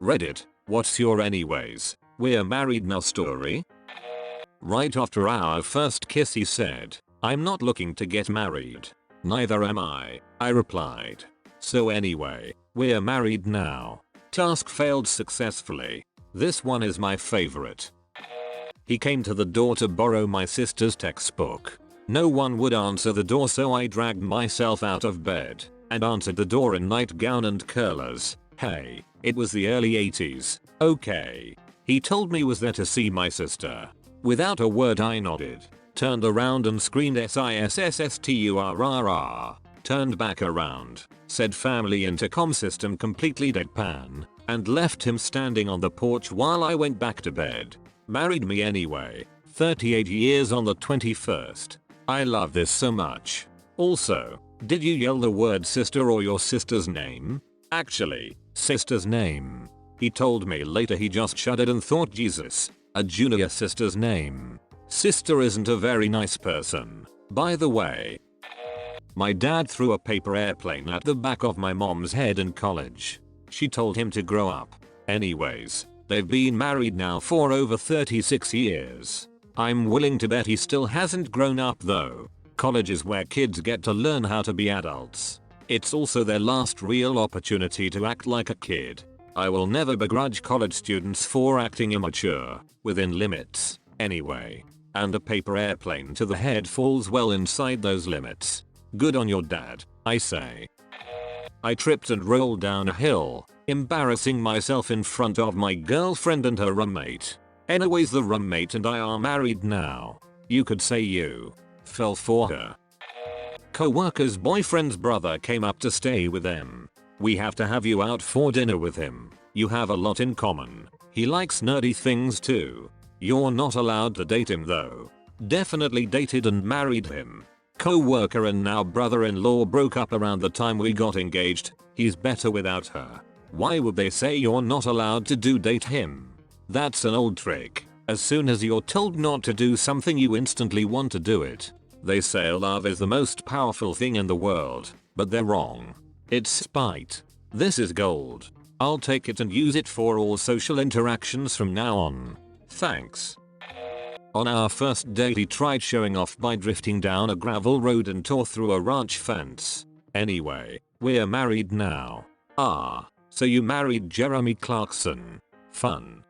Reddit, what's your anyways, we're married now story? Right after our first kiss he said, I'm not looking to get married. Neither am I replied. So anyway, we're married now. Task failed successfully. This one is my favorite. He came to the door to borrow my sister's textbook. No one would answer the door, so I dragged myself out of bed and answered the door in nightgown and curlers. Hey, it was the early 80s, okay. He told me was there to see my sister. Without a word I nodded, turned around and screamed SISSSTURRR, turned back around, said family intercom system completely deadpan, and left him standing on the porch while I went back to bed. Married me anyway, 38 years on the 21st. I love this so much. Also, did you yell the word sister or your sister's name? Actually, sister's name. He told me later he just shuddered and thought Jesus, a junior sister's name. Sister isn't a very nice person, by the way. My dad threw a paper airplane at the back of my mom's head in college. She told him to grow up. Anyways, they've been married now for over 36 years. I'm willing to bet he still hasn't grown up though. College is where kids get to learn how to be adults. It's also their last real opportunity to act like a kid. I will never begrudge college students for acting immature, within limits, anyway. And a paper airplane to the head falls well inside those limits. Good on your dad, I say. I tripped and rolled down a hill, embarrassing myself in front of my girlfriend and her roommate. Anyways, the roommate and I are married now. You could say you fell for her. Co-worker's boyfriend's brother came up to stay with them. We have to have you out for dinner with him. You have a lot in common. He likes nerdy things too. You're not allowed to date him though. Definitely dated and married him. Co-worker and now brother-in-law broke up around the time we got engaged. He's better without her. Why would they say you're not allowed to date him? That's an old trick. As soon as you're told not to do something you instantly want to do it. They say love is the most powerful thing in the world, but they're wrong. It's spite. This is gold. I'll take it and use it for all social interactions from now on. Thanks. On our first date he tried showing off by drifting down a gravel road and tore through a ranch fence. Anyway, we're married now. Ah, so you married Jeremy Clarkson. Fun.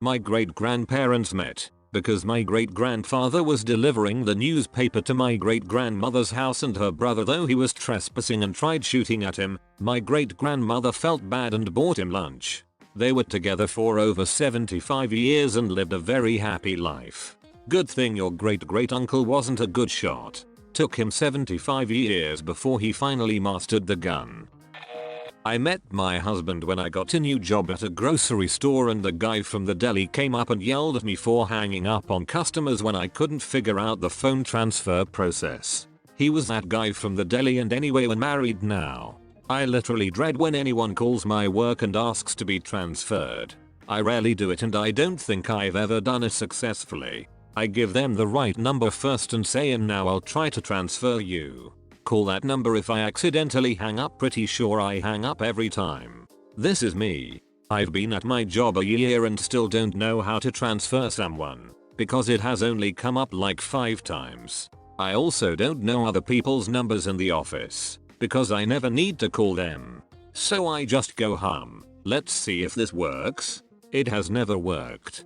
My great-grandparents met because my great-grandfather was delivering the newspaper to my great-grandmother's house, and her brother, though he was trespassing and tried shooting at him, my great-grandmother felt bad and bought him lunch. They were together for over 75 years and lived a very happy life. Good thing your great-great-uncle wasn't a good shot. Took him 75 years before he finally mastered the gun. I met my husband when I got a new job at a grocery store, and the guy from the deli came up and yelled at me for hanging up on customers when I couldn't figure out the phone transfer process. He was that guy from the deli, and anyway we're married now. I literally dread when anyone calls my work and asks to be transferred. I rarely do it, and I don't think I've ever done it successfully. I give them the right number first and say, and now I'll try to transfer you. Call that number. If I accidentally hang up, pretty sure I hang up every time. This is me. I've been at my job a year and still don't know how to transfer someone, because it has only come up like 5 times. I also don't know other people's numbers in the office, because I never need to call them. So I just go let's see if this works. It has never worked.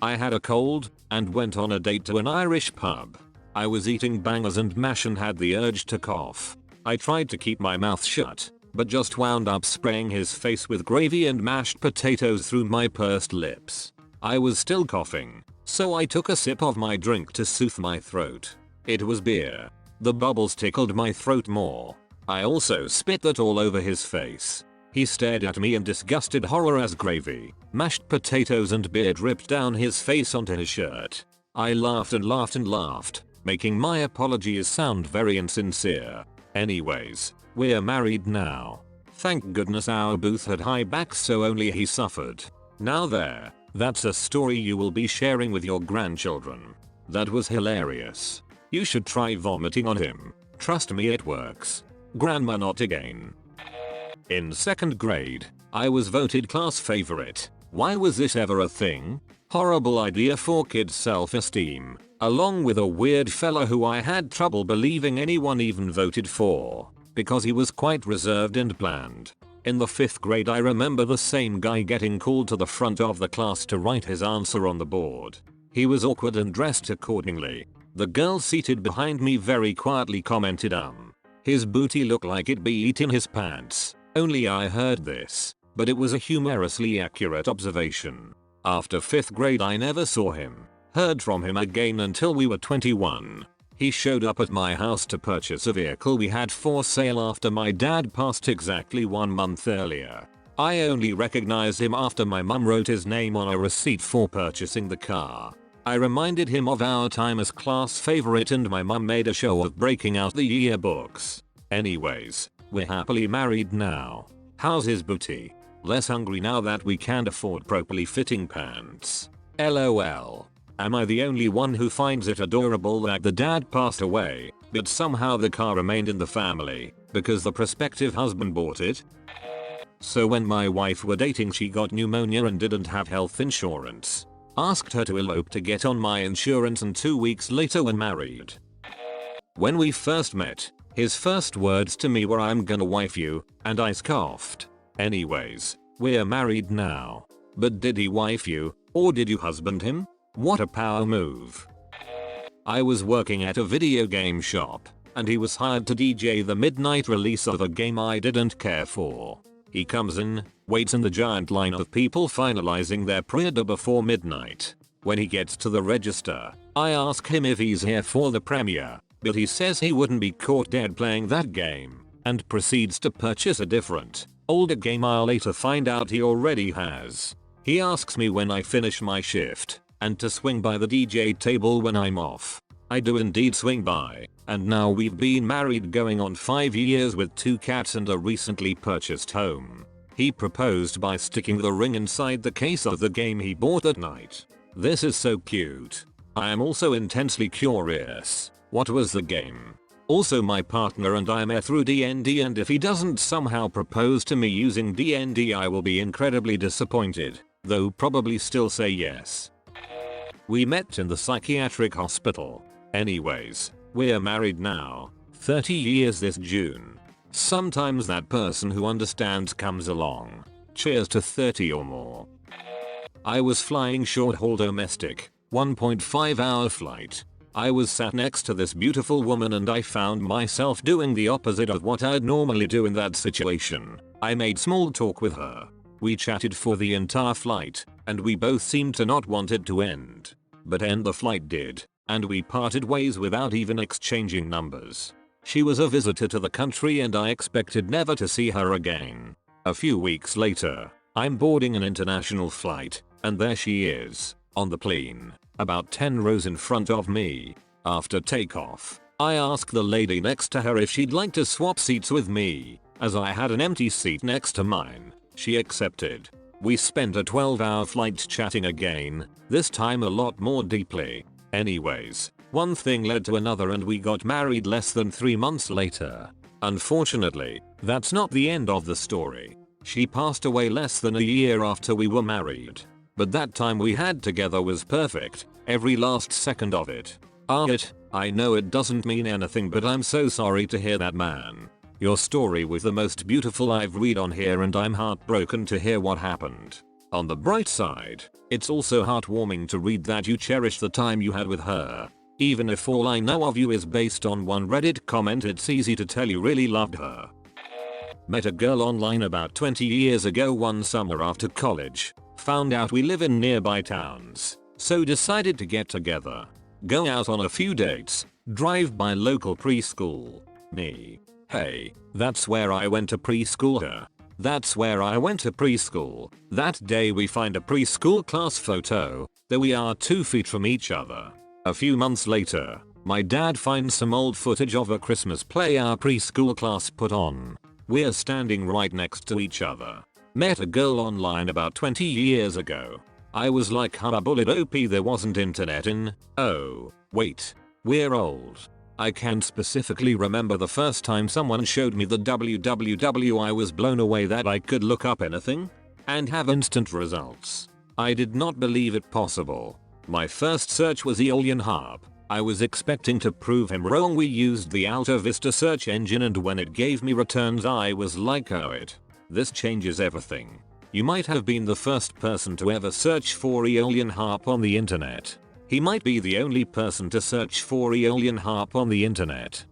I had a cold and went on a date to an Irish pub. I was eating bangers and mash and had the urge to cough. I tried to keep my mouth shut, but just wound up spraying his face with gravy and mashed potatoes through my pursed lips. I was still coughing, so I took a sip of my drink to soothe my throat. It was beer. The bubbles tickled my throat more. I also spit that all over his face. He stared at me in disgusted horror as gravy, mashed potatoes and beer dripped down his face onto his shirt. I laughed and laughed and laughed, making my apologies sound very insincere. Anyways, we're married now. Thank goodness our booth had high backs, so only he suffered. Now that's a story you will be sharing with your grandchildren. That was hilarious. You should try vomiting on him. Trust me, it works. Grandma, not again. In 2nd grade, I was voted class favorite. Why was this ever a thing? Horrible idea for kids' self-esteem, along with a weird fella who I had trouble believing anyone even voted for, because he was quite reserved and bland. In the 5th grade I remember the same guy getting called to the front of the class to write his answer on the board. He was awkward and dressed accordingly. The girl seated behind me very quietly commented his booty looked like it'd be eating his pants. Only I heard this, but it was a humorously accurate observation. After 5th grade I never saw him, heard from him again until we were 21. He showed up at my house to purchase a vehicle we had for sale after my dad passed exactly 1 month earlier. I only recognized him after my mum wrote his name on a receipt for purchasing the car. I reminded him of our time as class favorite and my mum made a show of breaking out the yearbooks. Anyways, we're happily married now. How's his booty? Less hungry now that we can't afford properly fitting pants. LOL. Am I the only one who finds it adorable that the dad passed away, but somehow the car remained in the family, because the prospective husband bought it? So when my wife were dating she got pneumonia and didn't have health insurance. Asked her to elope to get on my insurance and 2 weeks later were married. When we first met, his first words to me were "I'm gonna wife you," and I scoffed. Anyways, we're married now. But did he wife you, or did you husband him? What a power move. I was working at a video game shop, and he was hired to DJ the midnight release of a game I didn't care for. He comes in, waits in the giant line of people finalizing their pre-order before midnight. When he gets to the register, I ask him if he's here for the premiere, but he says he wouldn't be caught dead playing that game, and proceeds to purchase a different, older game I'll later find out he already has. He asks me when I finish my shift, and to swing by the DJ table when I'm off. I do indeed swing by, and now we've been married going on 5 years with 2 cats and a recently purchased home. He proposed by sticking the ring inside the case of the game he bought that night. This is so cute. I am also intensely curious. What was the game? Also my partner and I met through D&D, and if he doesn't somehow propose to me using D&D I will be incredibly disappointed, though probably still say yes. We met in the psychiatric hospital. Anyways, we're married now, 30 years this June. Sometimes that person who understands comes along. Cheers to 30 or more. I was flying short-haul domestic, 1.5-hour flight. I was sat next to this beautiful woman and I found myself doing the opposite of what I'd normally do in that situation. I made small talk with her. We chatted for the entire flight, and we both seemed to not want it to end. But end the flight did, and we parted ways without even exchanging numbers. She was a visitor to the country and I expected never to see her again. A few weeks later, I'm boarding an international flight, and there she is, on the plane, about 10 rows in front of me. After takeoff, I ask the lady next to her if she'd like to swap seats with me, as I had an empty seat next to mine. She accepted. We spent a 12-hour flight chatting again, this time a lot more deeply. Anyways, one thing led to another and we got married less than 3 months later. Unfortunately, that's not the end of the story. She passed away less than a year after we were married. But that time we had together was perfect, every last second of it. I know it doesn't mean anything, but I'm so sorry to hear that, man. Your story was the most beautiful I've read on here and I'm heartbroken to hear what happened. On the bright side, it's also heartwarming to read that you cherish the time you had with her. Even if all I know of you is based on one Reddit comment, it's easy to tell you really loved her. Met a girl online about 20 years ago one summer after college. Found out we live in nearby towns, so decided to get together. Go out on a few dates, drive by local preschool. Me. Hey, that's where I went to preschool. Her. That's where I went to preschool. That day we find a preschool class photo. There we are 2 feet from each other. A few months later, my dad finds some old footage of a Christmas play our preschool class put on. We're standing right next to each other. Met a girl online about 20 years ago. I was like, hubba bullet OP, there wasn't internet in. Oh, wait. We're old. I can specifically remember the first time someone showed me the www. I was blown away that I could look up anything and have instant results. I did not believe it possible. My first search was Aeolian Harp. I was expecting to prove him wrong. We used the Alta Vista search engine, and when it gave me returns I was like, oh it. This changes everything. You might have been the first person to ever search for Aeolian Harp on the internet. He might be the only person to search for Aeolian Harp on the internet.